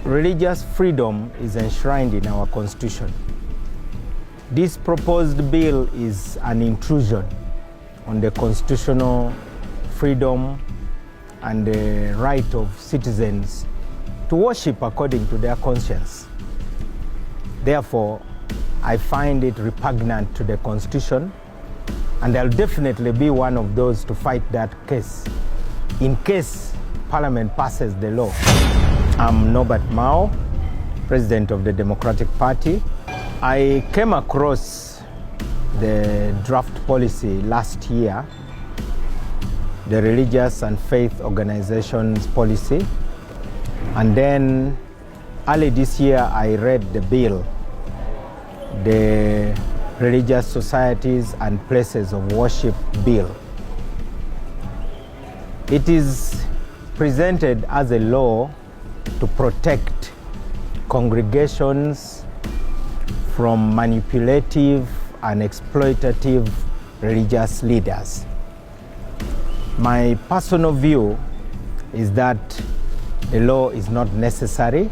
Religious freedom is enshrined in our Constitution. This proposed bill is an intrusion on the constitutional freedom and the right of citizens to worship according to their conscience. Therefore, I find it repugnant to the Constitution, and I'll definitely be one of those to fight that case in case Parliament passes the law. I'm Norbert MAO, President of the Democratic Party. I came across the draft policy last year, the Religious and Faith Organizations Policy, and then early this year I read the bill, the Religious Societies and Places of Worship Bill. It is presented as a law to protect congregations from manipulative and exploitative religious leaders. My personal view is that the law is not necessary.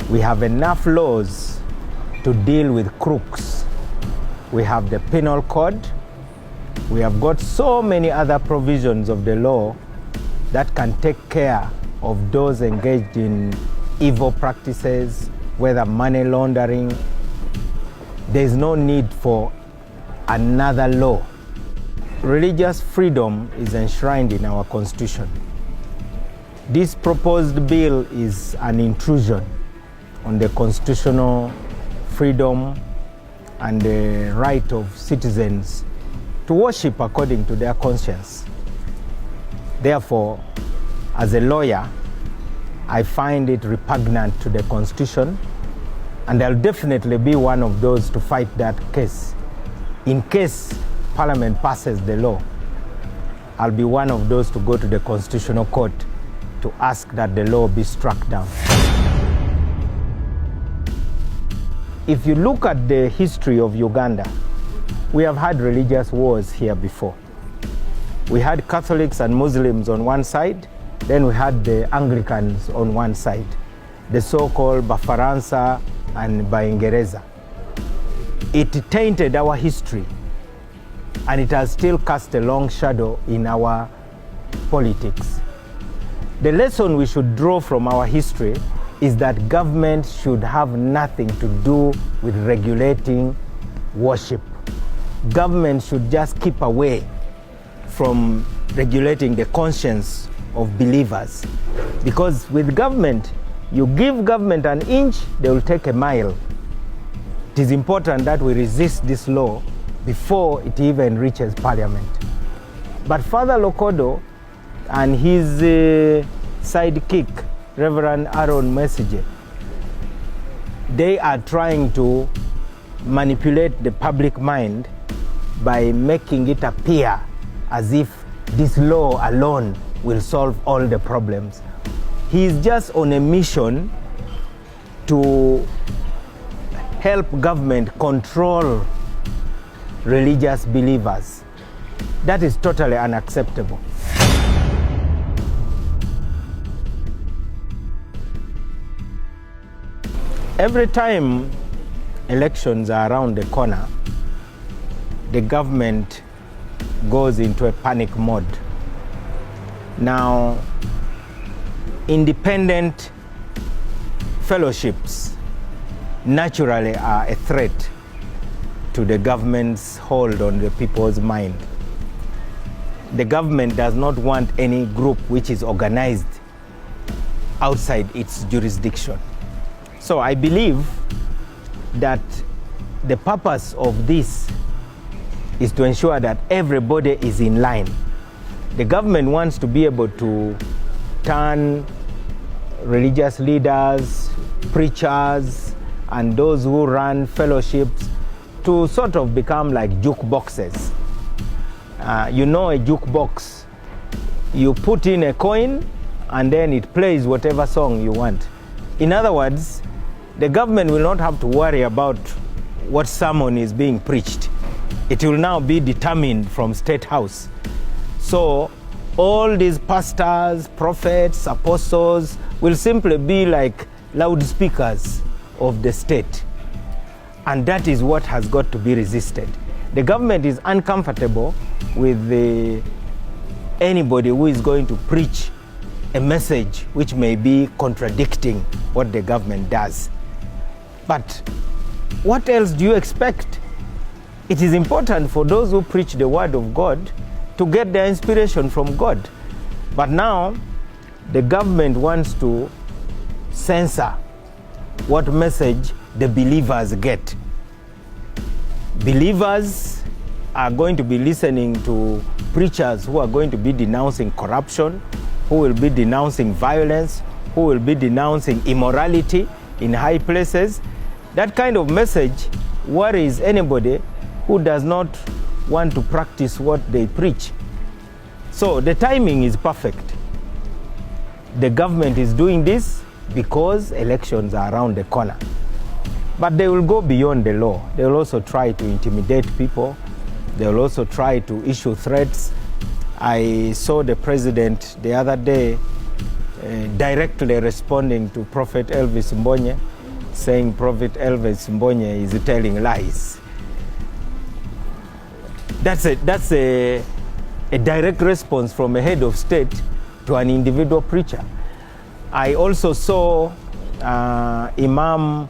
We have enough laws to deal with crooks. We have the penal code. We have got so many other provisions of the law that can take care of those engaged in evil practices, whether money laundering. There is no need for another law. Religious freedom is enshrined in our Constitution. This proposed bill is an intrusion on the constitutional freedom and the right of citizens to worship according to their conscience. Therefore, as a lawyer, I find it repugnant to the Constitution, and I'll definitely be one of those to fight that case. In case Parliament passes the law, I'll be one of those to go to the Constitutional Court to ask that the law be struck down. If you look at the history of Uganda, we have had religious wars here before. We had Catholics and Muslims on one side, then we had the Anglicans on one side, the so-called Bafaransa and Baingereza. It tainted our history, and it has still cast a long shadow in our politics. The lesson we should draw from our history is that government should have nothing to do with regulating worship. Government should just keep away from regulating the conscience of believers. Because with government, you give government an inch, they will take a mile. It is important that we resist this law before it even reaches Parliament. But Father Lokodo and his sidekick, Reverend Aaron Message, they are trying to manipulate the public mind by making it appear as if this law alone will solve all the problems. He is just on a mission to help government control religious believers. That is totally unacceptable. Every time elections are around the corner, the government goes into a panic mode. Now, independent fellowships naturally are a threat to the government's hold on the people's mind. The government does not want any group which is organized outside its jurisdiction. So I believe that the purpose of this is to ensure that everybody is in line. The government wants to be able to turn religious leaders, preachers, and those who run fellowships to sort of become like jukeboxes. You know a jukebox, you put in a coin and then it plays whatever song you want. In other words, the government will not have to worry about what sermon is being preached. It will now be determined from State House. So all these pastors, prophets, apostles will simply be like loudspeakers of the state. And that is what has got to be resisted. The government is uncomfortable with anybody who is going to preach a message which may be contradicting what the government does. But what else do you expect? It is important for those who preach the word of God to get their inspiration from God. But now, the government wants to censor what message the believers get. Believers are going to be listening to preachers who are going to be denouncing corruption, who will be denouncing violence, who will be denouncing immorality in high places. That kind of message worries anybody who does not want to practice what they preach. So the timing is perfect. The government is doing this because elections are around the corner. But they will go beyond the law. They will also try to intimidate people. They will also try to issue threats. I saw the president the other day directly responding to Prophet Elvis Mbonye, saying Prophet Elvis Mbonye is telling lies. That's a direct response from a head of state to an individual preacher. I also saw Imam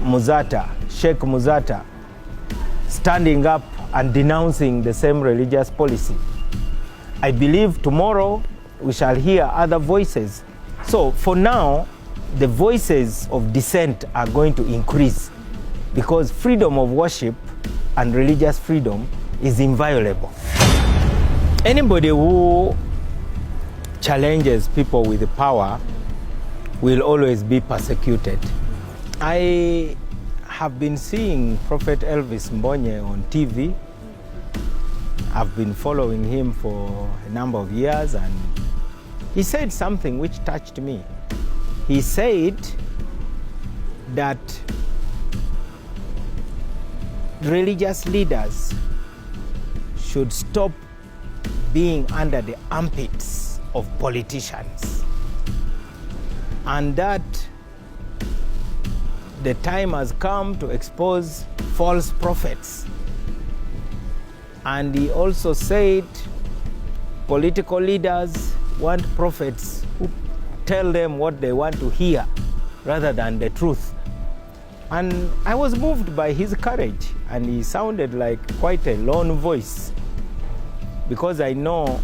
Muzata, Sheikh Muzata, standing up and denouncing the same religious policy. I believe tomorrow we shall hear other voices. So for now, the voices of dissent are going to increase because freedom of worship and religious freedom is inviolable. Anybody who challenges people with power will always be persecuted. I have been seeing Prophet Elvis Mbonye on TV. I've been following him for a number of years, and he said something which touched me. He said that religious leaders should stop being under the armpits of politicians, and that the time has come to expose false prophets. And he also said political leaders want prophets who tell them what they want to hear rather than the truth. And I was moved by his courage, and he sounded like quite a lone voice, because I know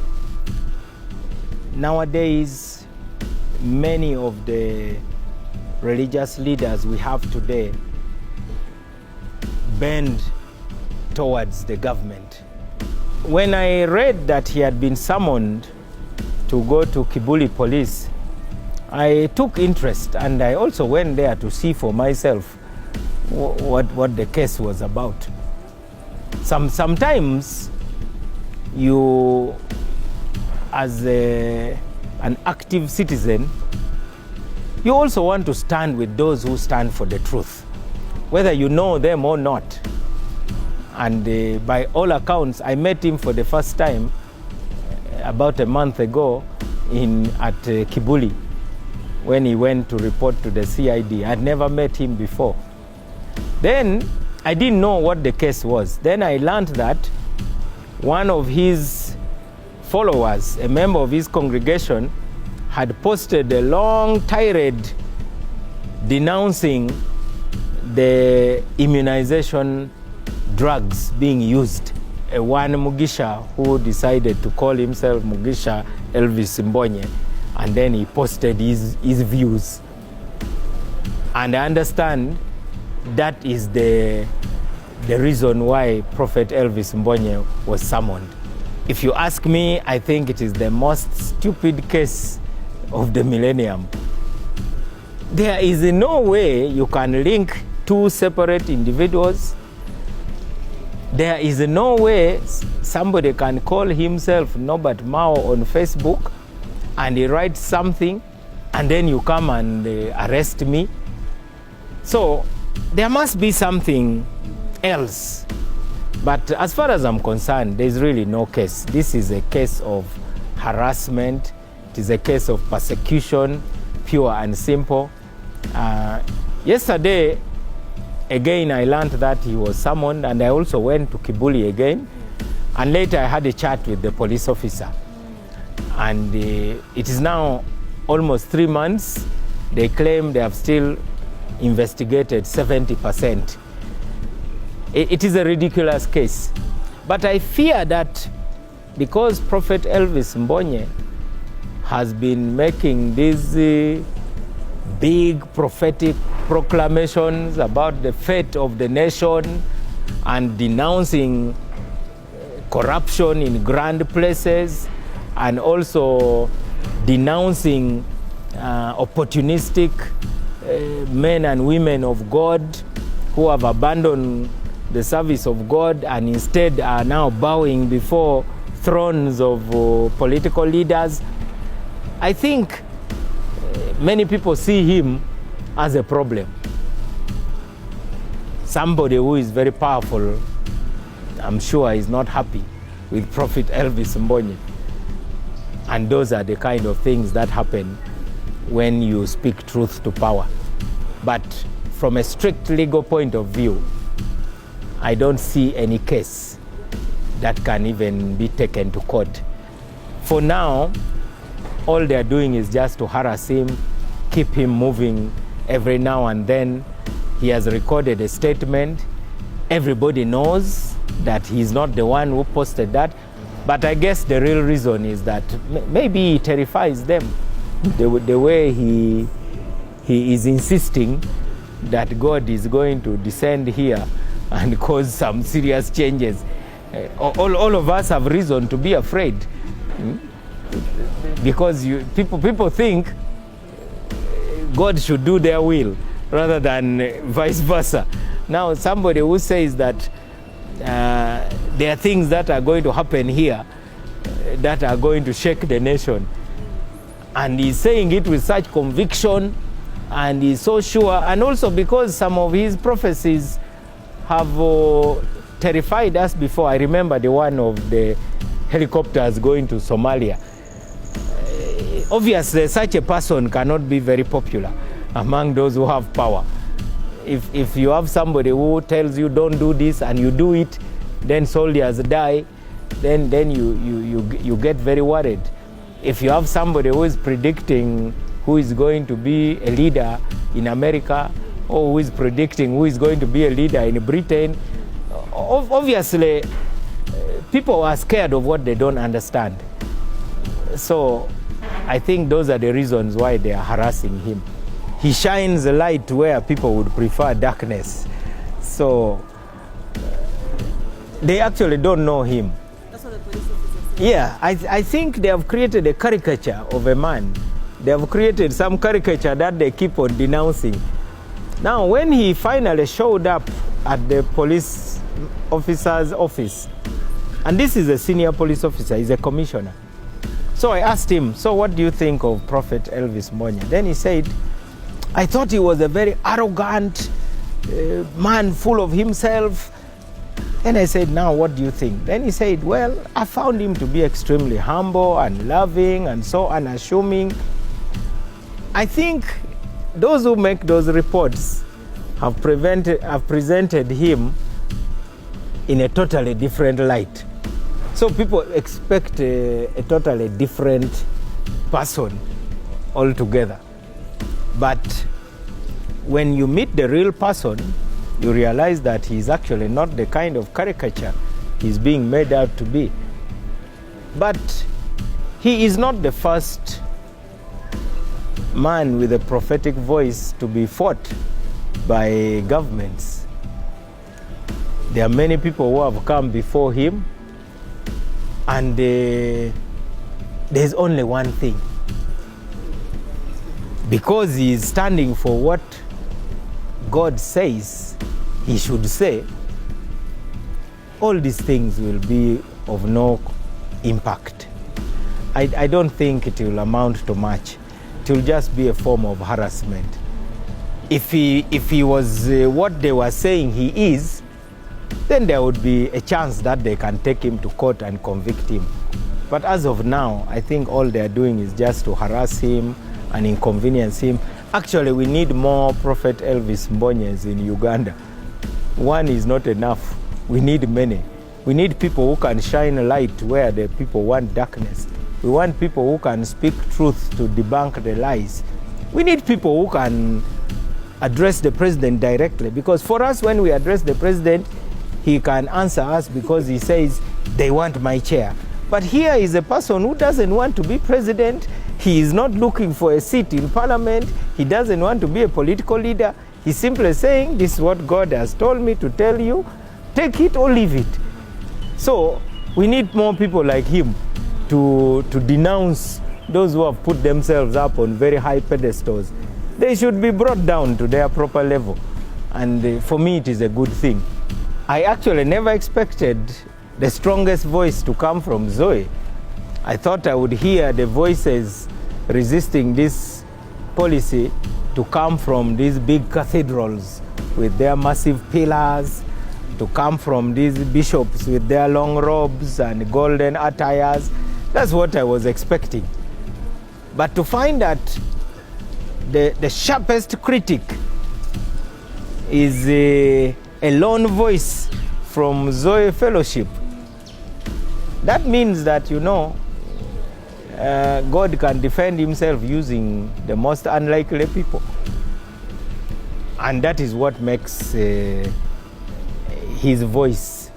nowadays many of the religious leaders we have today bend towards the government. When I read that he had been summoned to go to Kibuli police, I took interest, and I also went there to see for myself what the case was about. Sometimes you, as an active citizen, you also want to stand with those who stand for the truth, whether you know them or not. And by all accounts, I met him for the first time about a month ago at Kibuli, when he went to report to the CID. I'd never met him before. Then I didn't know what the case was. Then I learned that one of his followers, a member of his congregation, had posted a long tirade denouncing the immunization drugs being used. One Mugisha who decided to call himself Mugisha Elvis Mbonye, and then he posted his views. And I understand that is the reason why Prophet Elvis Mbonye was summoned. If you ask me, I think it is the most stupid case of the millennium. There is no way you can link two separate individuals. There is no way somebody can call himself Norbert Mao on Facebook and he writes something and then you come and arrest me. So there must be something else. But as far as I'm concerned, there's really no case. This is a case of harassment. It is a case of persecution, pure and simple. Yesterday, again, I learned that he was summoned, and I also went to Kibuli again. And later I had a chat with the police officer. And it is now almost 3 months. They claim they have still investigated 70%. It is a ridiculous case. But I fear that because Prophet Elvis Mbonye has been making these big prophetic proclamations about the fate of the nation and denouncing corruption in grand places, and also denouncing opportunistic men and women of God who have abandoned the service of God and instead are now bowing before thrones of political leaders. I think many people see him as a problem. Somebody who is very powerful, I'm sure, is not happy with Prophet Elvis Mbonye. And those are the kind of things that happen when you speak truth to power. But from a strict legal point of view, I don't see any case that can even be taken to court. For now, all they're doing is just to harass him, keep him moving every now and then. He has recorded a statement. Everybody knows that he's not the one who posted that. But I guess the real reason is that maybe he terrifies them. The way he is insisting that God is going to descend here and cause some serious changes. All of us have reason to be afraid. Because people think God should do their will rather than vice versa. Now, somebody who says that there are things that are going to happen here that are going to shake the nation, and he's saying it with such conviction, and he's so sure, and also because some of his prophecies have terrified us before. I remember the one of the helicopters going to Somalia. Obviously, such a person cannot be very popular among those who have power. If you have somebody who tells you don't do this and you do it, then soldiers die, then you get very worried. If you have somebody who is predicting who is going to be a leader in America, or who is predicting who is going to be a leader in Britain, obviously people are scared of what they don't understand. So I think those are the reasons why they are harassing him. He shines a light where people would prefer darkness. So they actually don't know him. That's what the police officer said. Yeah, I think they have created a caricature of a man. They have created some caricature that they keep on denouncing. Now, when he finally showed up at the police officer's office, and this is a senior police officer, he's a commissioner. So I asked him, so what do you think of Prophet Elvis Mbonye? Then he said, I thought he was a very arrogant man, full of himself. And I said, now what do you think? Then he said, well, I found him to be extremely humble and loving and so unassuming. I think those who make those reports have presented him in a totally different light. So people expect a totally different person altogether. But when you meet the real person, you realize that he's actually not the kind of caricature he's being made out to be. But he is not the first man with a prophetic voice to be fought by governments. There are many people who have come before him, and there's only one thing. Because he is standing for what God says he should say, all these things will be of no impact. I don't think it will amount to much. It will just be a form of harassment. If he was what they were saying he is, then there would be a chance that they can take him to court and convict him. But as of now, I think all they're doing is just to harass him and inconvenience him. Actually, we need more Prophet Elvis Mbonyes in Uganda. One is not enough. We need many. We need people who can shine a light where the people want darkness. We want people who can speak truth to debunk the lies. We need people who can address the president directly, because for us, when we address the president, he can answer us because he says, they want my chair. But here is a person who doesn't want to be president. He is not looking for a seat in parliament. He doesn't want to be a political leader. He's simply saying, this is what God has told me to tell you. Take it or leave it. So we need more people like him to denounce those who have put themselves up on very high pedestals. They should be brought down to their proper level. And for me, it is a good thing. I actually never expected the strongest voice to come from Zoe. I thought I would hear the voices resisting this policy to come from these big cathedrals with their massive pillars, to come from these bishops with their long robes and golden attires. That's what I was expecting. But to find that the sharpest critic is a lone voice from Zoe Fellowship, that means that, you know, God can defend himself using the most unlikely people. And that is what makes his voice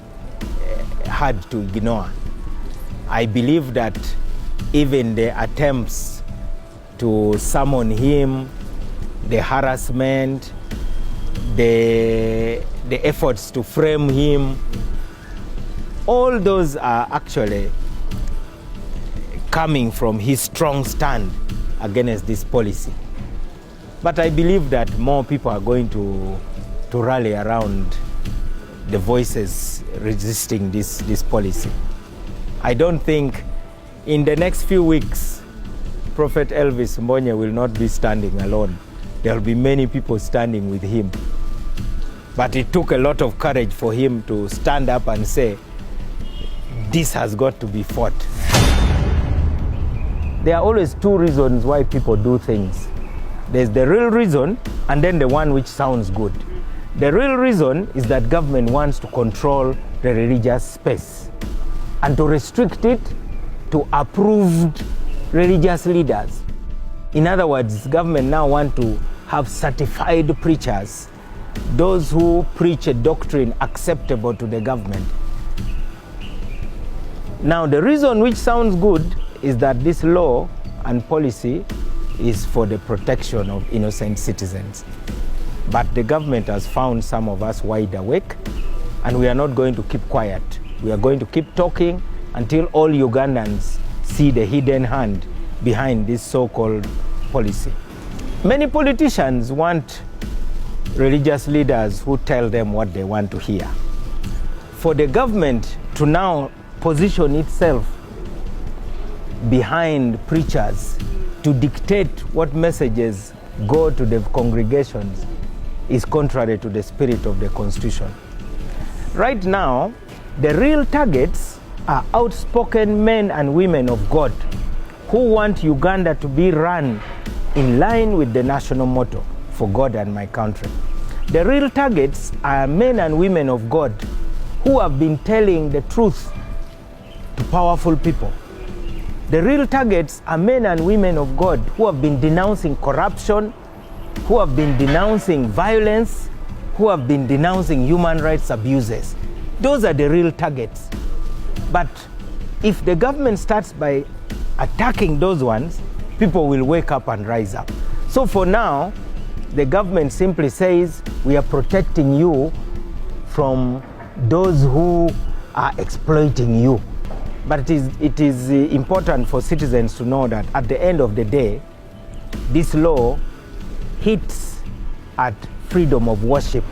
hard to ignore. I believe that even the attempts to summon him, the harassment, the efforts to frame him, all those are actually coming from his strong stand against this policy. But I believe that more people are going to rally around the voices resisting this policy. I don't think in the next few weeks, Prophet Elvis Mbonye will not be standing alone. There will be many people standing with him. But it took a lot of courage for him to stand up and say, this has got to be fought. There are always two reasons why people do things. There's the real reason, and then the one which sounds good. The real reason is that government wants to control the religious space and to restrict it to approved religious leaders. In other words, government now want to have certified preachers, those who preach a doctrine acceptable to the government. Now, the reason which sounds good is that this law and policy is for the protection of innocent citizens. But the government has found some of us wide awake, and we are not going to keep quiet. We are going to keep talking until all Ugandans see the hidden hand behind this so-called policy. Many politicians want religious leaders who tell them what they want to hear. For the government to now position itself behind preachers to dictate what messages go to the congregations is contrary to the spirit of the Constitution. Right now, the real targets are outspoken men and women of God who want Uganda to be run in line with the national motto, for God and my country. The real targets are men and women of God who have been telling the truth to powerful people. The real targets are men and women of God who have been denouncing corruption, who have been denouncing violence, who have been denouncing human rights abuses. Those are the real targets. But if the government starts by attacking those ones, people will wake up and rise up. So for now, the government simply says, we are protecting you from those who are exploiting you. But it is important for citizens to know that at the end of the day, this law hits at freedom of worship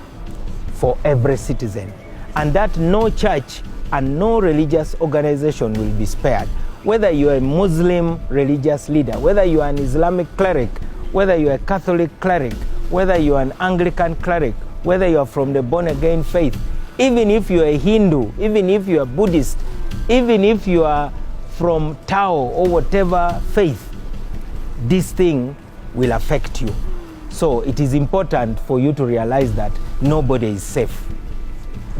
for every citizen, and that no church and no religious organization will be spared. Whether you are a Muslim religious leader, whether you are an Islamic cleric, whether you are a Catholic cleric, whether you are an Anglican cleric, whether you are from the born-again faith, even if you are a Hindu, even if you are Buddhist, even if you are from Tao or whatever faith, this thing will affect you. So it is important for you to realize that nobody is safe.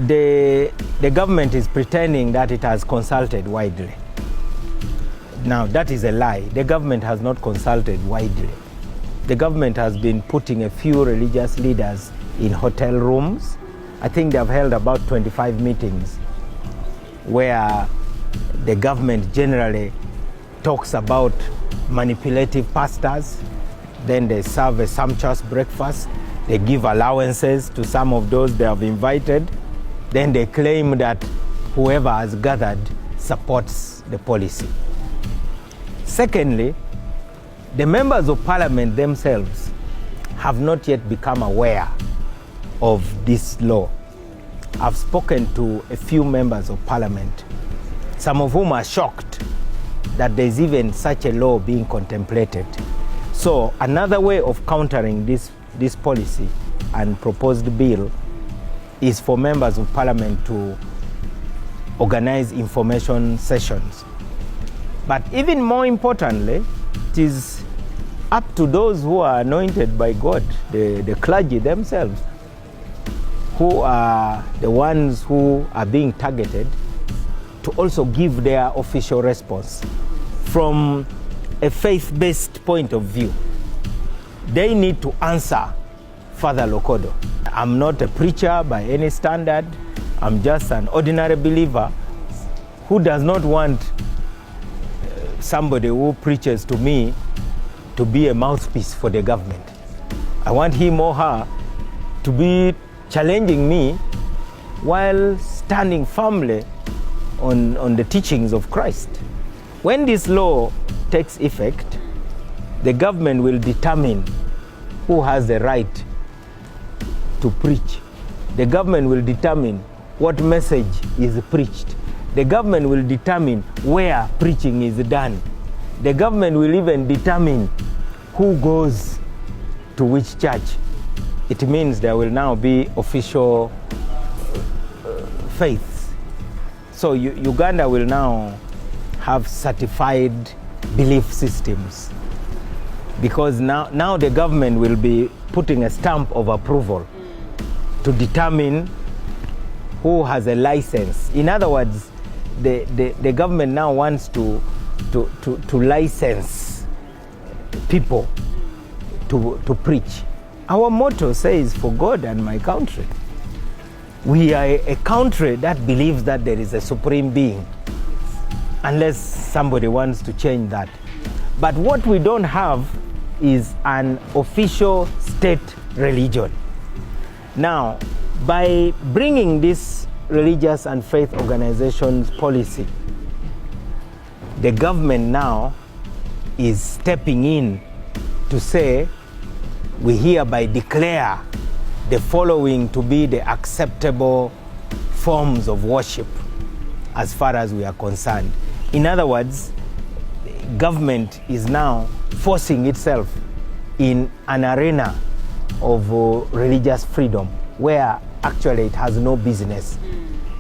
The government is pretending that it has consulted widely. Now, that is a lie. The government has not consulted widely. The government has been putting a few religious leaders in hotel rooms. I think they have held about 25 meetings where the government generally talks about manipulative pastors. Then they serve a sumptuous breakfast. They give allowances to some of those they have invited. Then they claim that whoever has gathered supports the policy. Secondly, the members of parliament themselves have not yet become aware of this law. I've spoken to a few members of parliament, some of whom are shocked that there's even such a law being contemplated. So another way of countering this policy and proposed bill is for members of parliament to organize information sessions. But even more importantly, it is up to those who are anointed by God, the clergy themselves, who are the ones who are being targeted, to also give their official response from a faith-based point of view. They need to answer Father Lokodo. I'm not a preacher by any standard. I'm just an ordinary believer who does not want somebody who preaches to me to be a mouthpiece for the government. I want him or her to be challenging me while standing firmly on the teachings of Christ. When this law takes effect, the government will determine who has the right to preach. The government will determine what message is preached. The government will determine where preaching is done. The government will even determine who goes to which church. It means there will now be official faiths. So Uganda will now have certified belief systems, because now the government will be putting a stamp of approval to determine who has a license. In other words, the government now wants to license people to preach. Our motto says, "For God and my country." We are a country that believes that there is a supreme being, unless somebody wants to change that. But what we don't have is an official state religion. Now, by bringing this religious and faith organizations policy, the government now is stepping in to say, we hereby declare the following to be the acceptable forms of worship as far as we are concerned. In other words, government is now forcing itself in an arena of religious freedom where actually it has no business.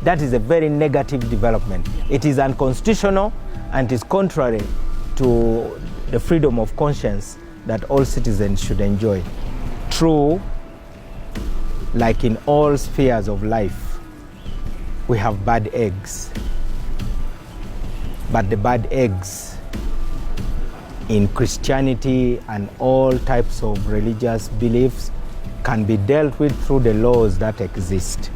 That is a very negative development. It is unconstitutional and is contrary to the freedom of conscience that all citizens should enjoy. True, like in all spheres of life, we have bad eggs. But the bad eggs in Christianity and all types of religious beliefs can be dealt with through the laws that exist.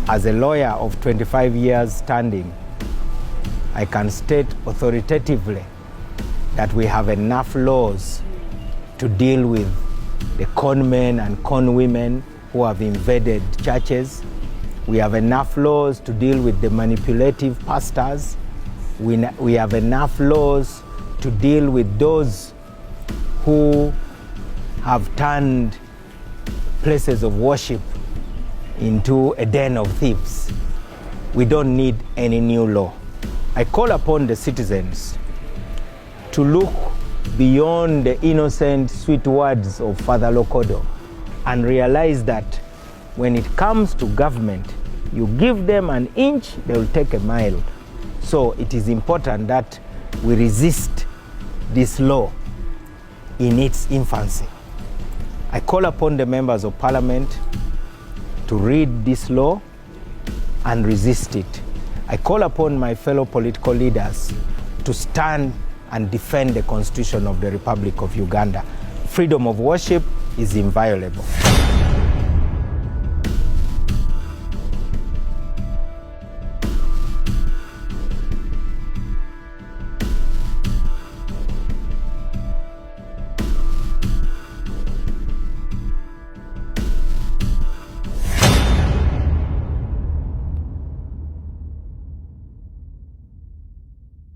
As a lawyer of 25 years standing, I can state authoritatively that we have enough laws to deal with the con men and con women who have invaded churches. We have enough laws to deal with the manipulative pastors. We have enough laws to deal with those who have turned places of worship into a den of thieves. We don't need any new law. I call upon the citizens to look beyond the innocent, sweet words of Father Lokodo and realize that when it comes to government, you give them an inch, they will take a mile. So it is important that we resist this law in its infancy. I call upon the members of parliament to read this law and resist it. I call upon my fellow political leaders to stand and defend the Constitution of the Republic of Uganda. Freedom of worship is inviolable.